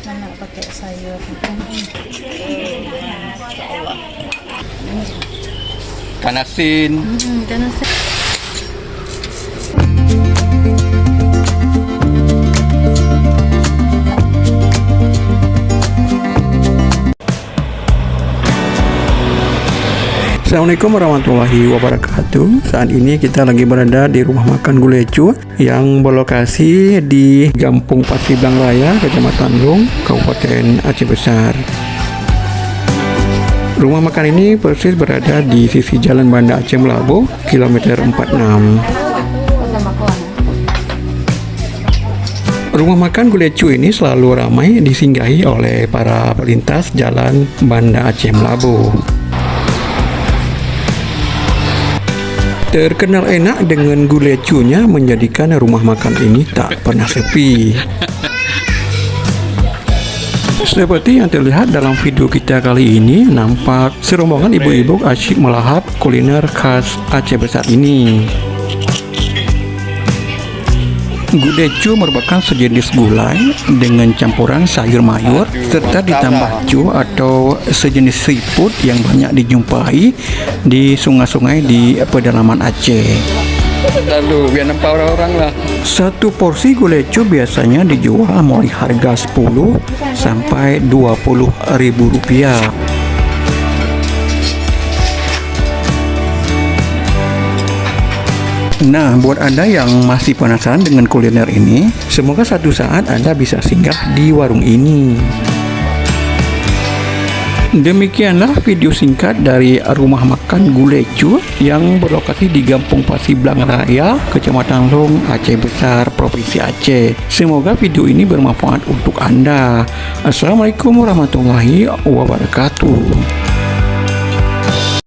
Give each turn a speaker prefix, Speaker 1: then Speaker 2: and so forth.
Speaker 1: Mana pakai sayur.
Speaker 2: Ikan asin.
Speaker 1: Karena
Speaker 3: Assalamualaikum warahmatullahi wabarakatuh. Saat ini kita lagi berada di rumah makan Gulecu yang berlokasi di Gampung Pasiblang Raya, Kecamatan Lung, Kabupaten Aceh Besar. Rumah makan ini persis berada di sisi Jalan Banda Aceh Melabu, kilometer 46. Rumah makan Gulecu ini selalu ramai disinggahi oleh para pelintas Jalan Banda Aceh Melabu. Terkenal enak dengan gulecunya menjadikan rumah makan ini tak pernah sepi. Seperti yang terlihat dalam video kita kali ini, nampak serombongan ibu-ibu asyik melahap kuliner khas Aceh Besar ini. Gulecu merupakan sejenis gulai dengan campuran sayur mayur serta ditambah cu atau sejenis seafood yang banyak dijumpai di sungai-sungai di pedalaman Aceh.
Speaker 2: Lalu biar nampak orang-orang lah.
Speaker 3: Satu porsi gulecu biasanya dijual mulai harga 10 sampai 20 ribu rupiah. Nah, buat Anda yang masih penasaran dengan kuliner ini, semoga suatu saat Anda bisa singgah di warung ini. Demikianlah video singkat dari rumah makan Gulecu yang berlokasi di Gampung Pasiblang Raya, Kecamatan Lung, Aceh Besar, Provinsi Aceh. Semoga video ini bermanfaat untuk Anda. Assalamualaikum warahmatullahi wabarakatuh.